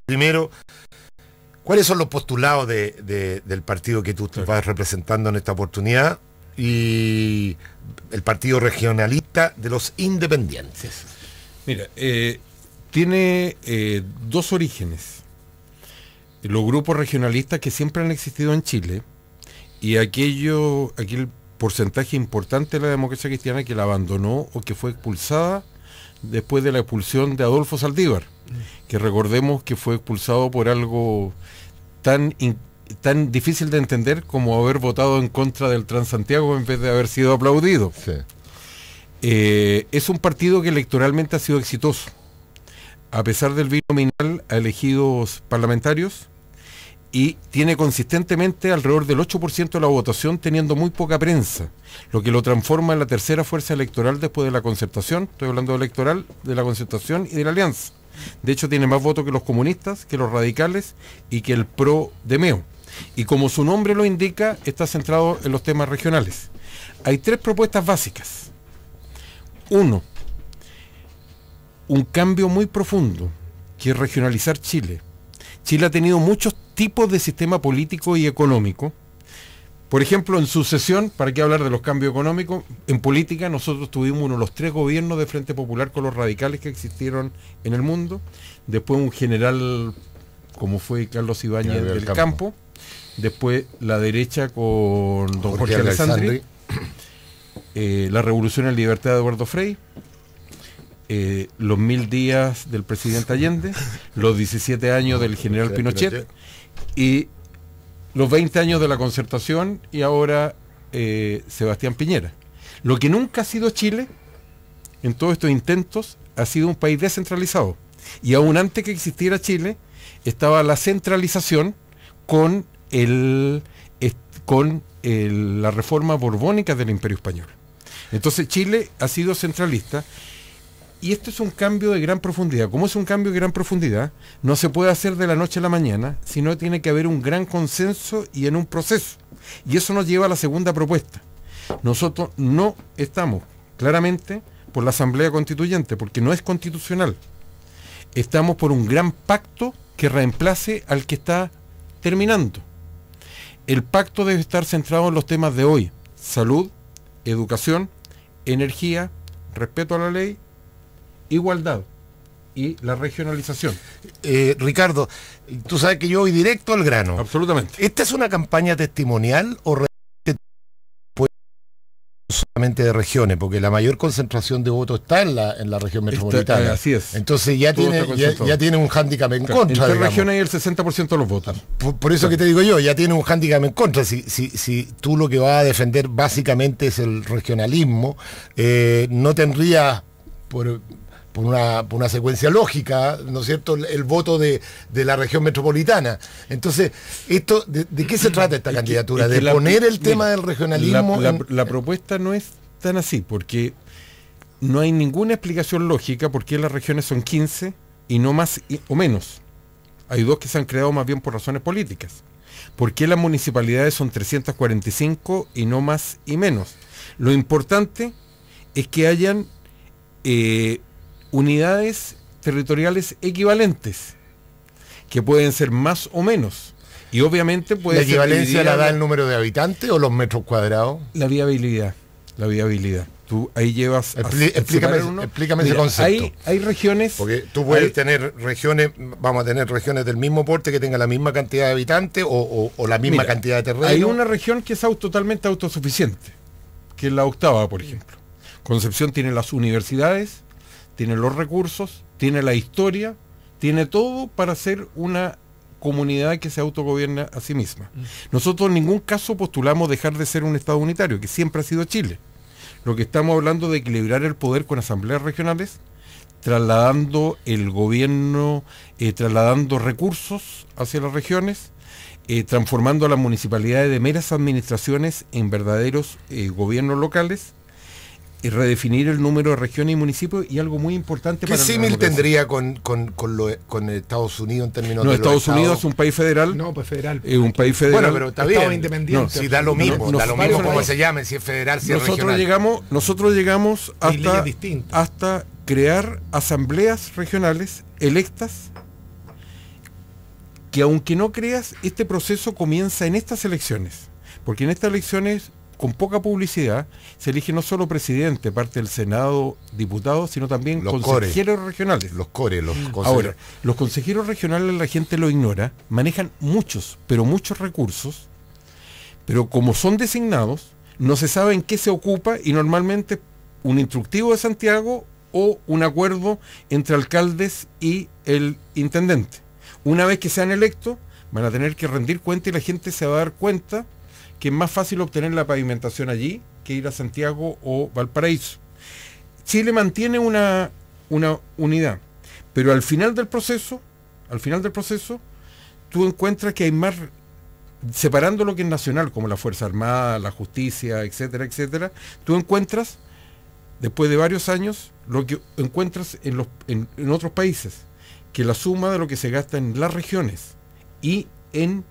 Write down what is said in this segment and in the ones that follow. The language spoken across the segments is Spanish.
primero, ¿cuáles son los postulados del partido que tú vas representando en esta oportunidad y el partido regionalista de los independientes? Mira, tiene dos orígenes. Los grupos regionalistas que siempre han existido en Chile y aquel porcentaje importante de la democracia cristiana que la abandonó o que fue expulsada después de la expulsión de Adolfo Saldívar, que recordemos que fue expulsado por algo tan difícil de entender como haber votado en contra del Transantiago en vez de haber sido aplaudido. Sí. Es un partido que electoralmente ha sido exitoso. A pesar del binominal, ha elegido parlamentarios y tiene consistentemente alrededor del 8% de la votación, teniendo muy poca prensa, lo que lo transforma en la tercera fuerza electoral después de la Concertación. Estoy hablando electoral, de la Concertación y de la Alianza. De hecho, tiene más votos que los comunistas, que los radicales y que el PRO de Meo. Y como su nombre lo indica, está centrado en los temas regionales. Hay tres propuestas básicas. Uno, un cambio muy profundo, que es regionalizar Chile. Chile ha tenido muchos tipos de sistema político y económico. Por ejemplo, en sucesión, ¿para qué hablar de los cambios económicos? En política nosotros tuvimos uno de los tres gobiernos de Frente Popular con los radicales que existieron en el mundo. Después un general como fue Carlos Ibáñez del Campo. Después la derecha con don Jorge Alessandri. La Revolución en Libertad de Eduardo Frei. Los 1000 días del presidente Allende, los 17 años del general Pinochet y los 20 años de la Concertación y ahora Sebastián Piñera. Lo que nunca ha sido Chile, en todos estos intentos, ha sido un país descentralizado. Y aún antes que existiera Chile, estaba la centralización con la reforma borbónica del Imperio Español. Entonces Chile ha sido centralista. Y esto es un cambio de gran profundidad. Como es un cambio de gran profundidad, no se puede hacer de la noche a la mañana, sino tiene que haber un gran consenso y en un proceso. Y eso nos lleva a la segunda propuesta. Nosotros no estamos claramente por la Asamblea Constituyente, porque no es constitucional. Estamos por un gran pacto que reemplace al que está terminando. El pacto debe estar centrado en los temas de hoy: salud, educación, energía, respeto a la ley, igualdad y la regionalización. Ricardo, tú sabes que yo voy directo al grano. Absolutamente. ¿Esta es una campaña testimonial o solamente de regiones? Porque la mayor concentración de votos está en la región metropolitana. Así es. Entonces ya tiene un hándicap en contra. En tres regiones hay el 60% de los votos. Por eso que te digo yo, ya tiene un hándicap en contra. Si tú lo que vas a defender básicamente es el regionalismo, no tendría por una secuencia lógica, ¿no es cierto?, el voto de la región metropolitana. Entonces, ¿de qué se trata esta candidatura? ¿De poner el tema del regionalismo? La propuesta no es tan así, porque no hay ninguna explicación lógica por qué las regiones son 15 y no más o menos. Hay dos que se han creado más bien por razones políticas. ¿Por qué las municipalidades son 345 y no más y menos? Lo importante es que hayan unidades territoriales equivalentes, que pueden ser más o menos, y obviamente puede ¿La ser equivalencia la da el número de habitantes o los metros cuadrados? La viabilidad. Tú ahí llevas explícame ese concepto. Hay regiones, porque tú puedes tener regiones, vamos a tener regiones del mismo porte que tengan la misma cantidad de habitantes o la misma cantidad de terreno. Hay una región que es totalmente autosuficiente, que es la octava, por ejemplo. Concepción tiene las universidades, tiene los recursos, tiene la historia, tiene todo para ser una comunidad que se autogobierna a sí misma. Nosotros en ningún caso postulamos dejar de ser un Estado unitario, que siempre ha sido Chile. Lo que estamos hablando de equilibrar el poder con asambleas regionales, trasladando el gobierno, trasladando recursos hacia las regiones, transformando a las municipalidades de meras administraciones en verdaderos gobiernos locales, y redefinir el número de regiones y municipios. Y algo muy importante ¿Qué símil tendría con Estados Unidos en términos de Estados Unidos es un país federal. No, pues federal. Es un país federal. Bueno, pero está bien. Independiente. No, si da lo mismo, como se llame, si es federal, si es regional. Nosotros llegamos hasta crear asambleas regionales electas que aunque no creas, este proceso comienza en estas elecciones, porque en estas elecciones, con poca publicidad, se elige no solo presidente, parte del Senado, diputados, sino también los consejeros regionales. Los core, los consejeros. Ahora, los consejeros regionales, la gente lo ignora, manejan muchos, pero muchos recursos, pero como son designados, no se sabe en qué se ocupa y normalmente un instructivo de Santiago o un acuerdo entre alcaldes y el intendente. Una vez que sean electos, van a tener que rendir cuenta y la gente se va a dar cuenta que es más fácil obtener la pavimentación allí que ir a Santiago o Valparaíso. Chile mantiene una unidad, pero al final del proceso, tú encuentras que hay más, separando lo que es nacional, como la Fuerza Armada, la justicia, etcétera, etcétera, tú encuentras, después de varios años, lo que encuentras en otros países, que la suma de lo que se gasta en las regiones y en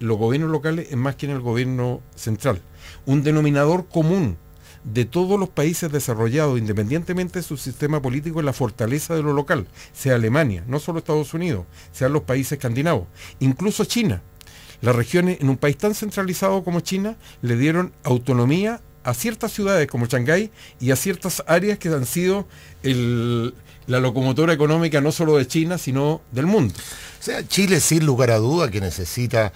los gobiernos locales es más que en el gobierno central. Un denominador común de todos los países desarrollados, independientemente de su sistema político, es la fortaleza de lo local, sea Alemania, no solo Estados Unidos, sean los países escandinavos, incluso China. Las regiones, en un país tan centralizado como China, le dieron autonomía a ciertas ciudades como Shanghái y a ciertas áreas que han sido la locomotora económica no solo de China, sino del mundo. O sea, Chile, sin lugar a duda, que necesita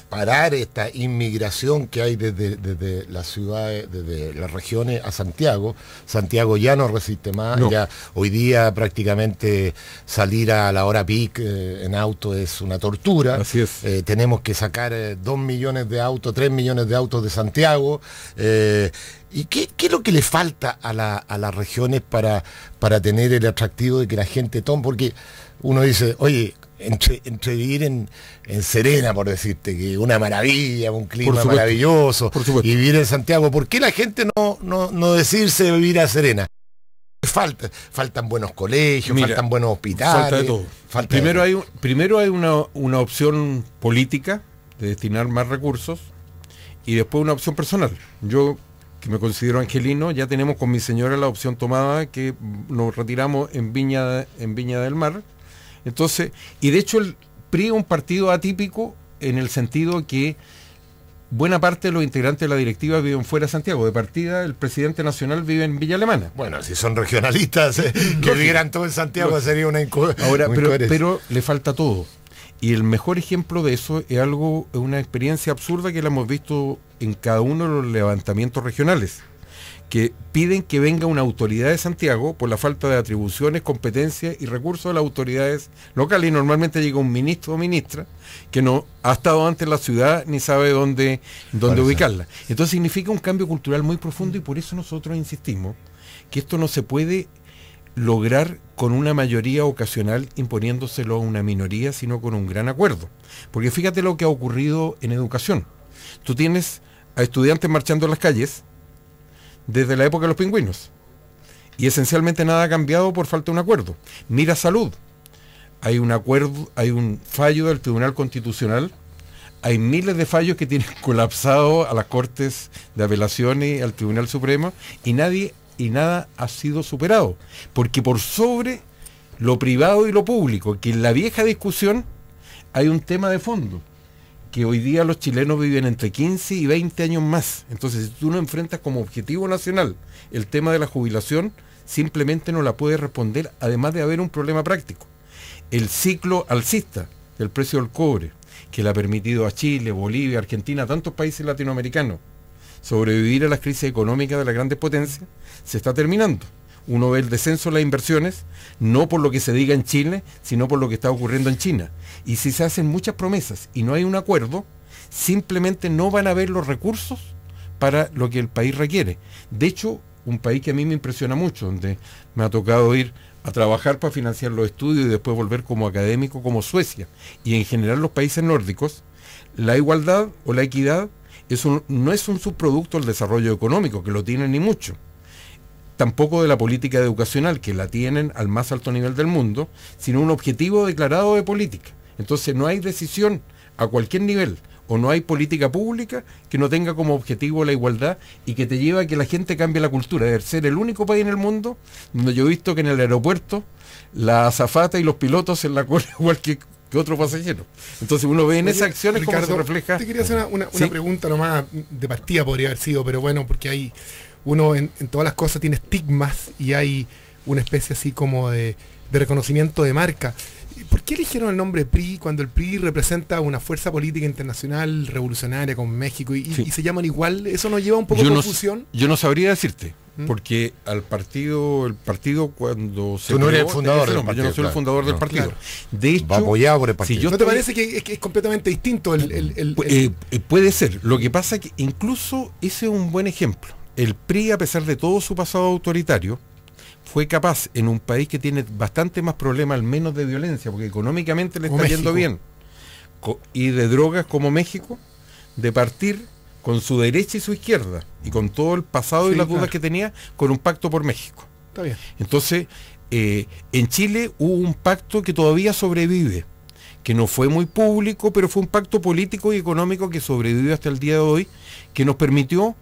parar esta inmigración que hay desde las ciudades, desde las regiones a Santiago. Santiago ya no resiste más, no. Ya hoy día prácticamente salir a la hora peak en auto es una tortura. Así es. Tenemos que sacar 2 millones de autos, 3 millones de autos de Santiago. ¿Y qué es lo que le falta a las regiones para tener el atractivo de que la gente tome? Porque uno dice, oye, entre vivir en Serena, por decirte, que una maravilla, un clima maravilloso, y vivir en Santiago, ¿por qué la gente no decidirse vivir a Serena? Faltan buenos colegios, mira, faltan buenos hospitales. Falta de todo. Primero hay una opción política de destinar más recursos y después una opción personal. Yo, que me considero angelino, ya tenemos con mi señora la opción tomada, que nos retiramos en Viña del Mar. Entonces, y de hecho el PRI es un partido atípico en el sentido que buena parte de los integrantes de la directiva viven fuera de Santiago. De partida, el presidente nacional vive en Villa Alemana. Bueno, si son regionalistas que vivieran todo en Santiago sería una incoherencia. Ahora, pero le falta todo. Y el mejor ejemplo de eso es una experiencia absurda que la hemos visto en cada uno de los levantamientos regionales, que piden que venga una autoridad de Santiago por la falta de atribuciones, competencias y recursos de las autoridades locales, y normalmente llega un ministro o ministra que no ha estado antes en la ciudad ni sabe dónde ubicarla. Entonces significa un cambio cultural muy profundo, y por eso nosotros insistimos que esto no se puede lograr con una mayoría ocasional imponiéndoselo a una minoría, sino con un gran acuerdo. Porque fíjate lo que ha ocurrido en educación. Tú tienes a estudiantes marchando en las calles desde la época de los pingüinos, y esencialmente nada ha cambiado por falta de un acuerdo. Mira salud, hay un acuerdo, hay un fallo del Tribunal Constitucional, hay miles de fallos que tienen colapsado a las Cortes de Apelación y al Tribunal Supremo, y nada ha sido superado, porque por sobre lo privado y lo público, que en la vieja discusión hay un tema de fondo, que hoy día los chilenos viven entre 15 y 20 años más. Entonces, si tú no enfrentas como objetivo nacional el tema de la jubilación, simplemente no la puedes responder, además de haber un problema práctico. El ciclo alcista del precio del cobre, que le ha permitido a Chile, Bolivia, Argentina, a tantos países latinoamericanos sobrevivir a las crisis económicas de las grandes potencias, se está terminando. Uno ve el descenso de las inversiones, no por lo que se diga en Chile, sino por lo que está ocurriendo en China. Y si se hacen muchas promesas y no hay un acuerdo, simplemente no van a haber los recursos para lo que el país requiere. De hecho, un país que a mí me impresiona mucho, donde me ha tocado ir a trabajar para financiar los estudios y después volver como académico, como Suecia, y en general los países nórdicos, la igualdad o la equidad no es un subproducto del desarrollo económico, que lo tienen ni mucho, tampoco de la política educacional, que la tienen al más alto nivel del mundo, sino un objetivo declarado de política. Entonces no hay decisión a cualquier nivel o no hay política pública que no tenga como objetivo la igualdad y que te lleva a que la gente cambie la cultura, de ser el único país en el mundo donde yo he visto que en el aeropuerto la azafata y los pilotos en la cola igual que otro pasajero. Entonces uno ve en esas acciones Ricardo, cómo se refleja. Te quería hacer una ¿Sí? pregunta nomás, de partida podría haber sido, pero bueno, porque hay uno en todas las cosas tiene estigmas y hay una especie así como de reconocimiento de marca. ¿Por qué eligieron el nombre PRI cuando el PRI representa una fuerza política internacional revolucionaria con México y se llaman igual? ¿Eso nos lleva un poco a confusión? Yo no sabría decirte, porque el partido cuando se... Tú no eres el creó, fundador del yo partido. no soy el fundador del partido. Claro. De hecho, Va apoyado por el partido. si yo ¿No te estoy- parece que es completamente distinto puede ser. Lo que pasa es que incluso ese es un buen ejemplo. El PRI, a pesar de todo su pasado autoritario, fue capaz en un país que tiene bastante más problemas, al menos de violencia, porque económicamente le Como está yendo México. bien, y de drogas como México, de partir con su derecha y su izquierda, y con todo el pasado y Sí, las dudas claro. que tenía, con un pacto por México. Está bien. Entonces, en Chile hubo un pacto que todavía sobrevive, que no fue muy público, pero fue un pacto político y económico que sobrevive hasta el día de hoy, que nos permitió,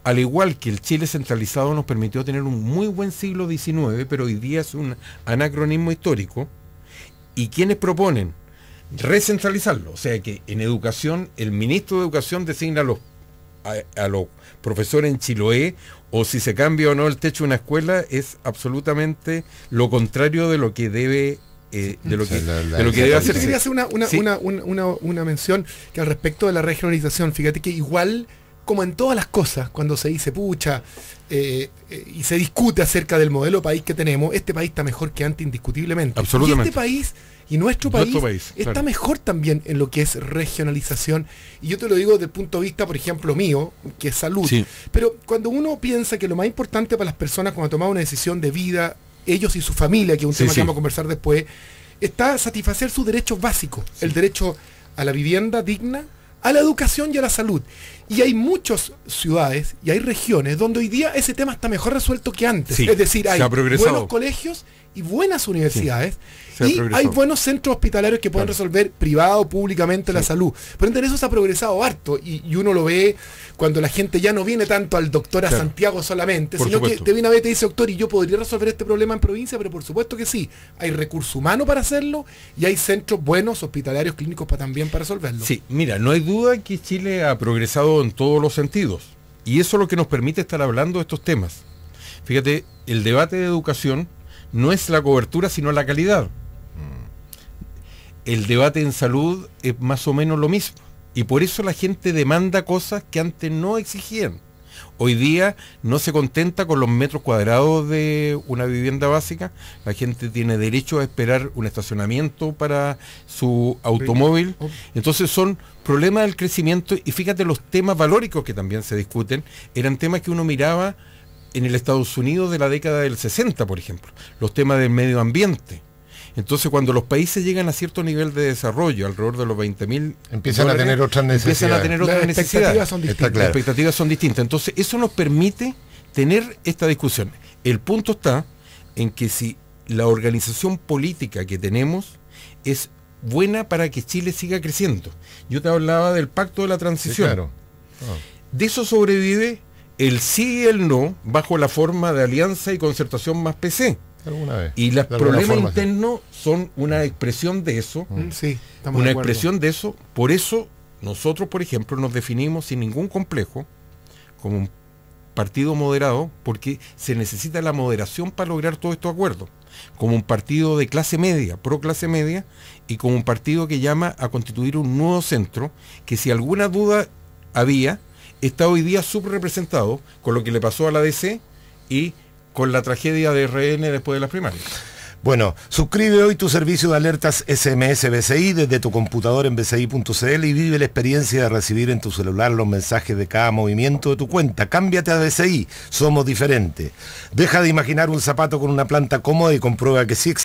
al igual que el Chile centralizado, nos permitió tener un muy buen siglo XIX, pero hoy día es un anacronismo histórico, y quienes proponen recentralizarlo, o sea que en educación, el ministro de Educación designa a los profesores en Chiloé, o si se cambia o no el techo de una escuela, es absolutamente lo contrario de lo que debe de lo que debe Yo hacerse. quería hacer Sí. una mención que al respecto de la regionalización, fíjate que igual, como en todas las cosas, cuando se dice pucha y se discute acerca del modelo de país que tenemos, este país está mejor que antes indiscutiblemente. Absolutamente. Y este país y nuestro país está claro. mejor también en lo que es regionalización. Y yo te lo digo desde el punto de vista, por ejemplo, mío, que es salud. Sí. Pero cuando uno piensa que lo más importante para las personas cuando toman una decisión de vida, ellos y su familia, que es un Sí, tema sí. que vamos a conversar después, está satisfacer sus derechos básicos, el derecho a la vivienda digna, a la educación y a la salud. Y hay muchas ciudades y hay regiones donde hoy día ese tema está mejor resuelto que antes. Sí, Es decir, se hay ha progresado. buenos colegios y buenas universidades. se ha Y progresado. hay buenos centros hospitalarios que pueden Claro. resolver privado o públicamente la salud. Pero en eso se ha progresado harto y uno lo ve cuando la gente ya no viene tanto al doctor a Claro. Santiago solamente, Por sino supuesto. que te viene a ver y te dice, doctor, y yo podría resolver este problema en provincia, pero por supuesto que sí. Hay recurso humano para hacerlo y hay centros buenos, hospitalarios, clínicos también para resolverlo. Sí, mira, no hay duda que Chile ha progresado en todos los sentidos. Y eso es lo que nos permite estar hablando de estos temas. Fíjate, el debate de educación no es la cobertura, sino la calidad. El debate en salud es más o menos lo mismo. Y por eso la gente demanda cosas que antes no exigían. Hoy día no se contenta con los metros cuadrados de una vivienda básica. La gente tiene derecho a esperar un estacionamiento para su automóvil. Entonces son problemas del crecimiento. Y fíjate, los temas valóricos que también se discuten eran temas que uno miraba en el Estados Unidos de la década del 60, por ejemplo. Los temas del medio ambiente. Entonces, cuando los países llegan a cierto nivel de desarrollo, alrededor de los 20.000 Empiezan a tener otras empiezan a tener necesidades. otras Las expectativas necesidades. son Está distintas. Las claro. expectativas son distintas. Entonces, eso nos permite tener esta discusión. El punto está en que si la organización política que tenemos es buena para que Chile siga creciendo. Yo te hablaba del pacto de la Sí, transición. claro. De eso sobrevive el sí y el no bajo la forma de alianza y concertación más PC. Alguna vez. Y los De alguna problemas forma, sí. internos son una expresión de eso. Sí, estamos Una de acuerdo. expresión de eso. Por eso nosotros, por ejemplo, nos definimos sin ningún complejo como un partido moderado, porque se necesita la moderación para lograr todos estos acuerdos. Como un partido de clase media, pro clase media, y como un partido que llama a constituir un nuevo centro, que si alguna duda había, está hoy día subrepresentado con lo que le pasó a la DC y con la tragedia de RN después de las primarias. Bueno, suscribe hoy tu servicio de alertas SMS BCI desde tu computador en bci.cl y vive la experiencia de recibir en tu celular los mensajes de cada movimiento de tu cuenta. Cámbiate a BCI, somos diferentes. Deja de imaginar un zapato con una planta cómoda y comprueba que sí existe.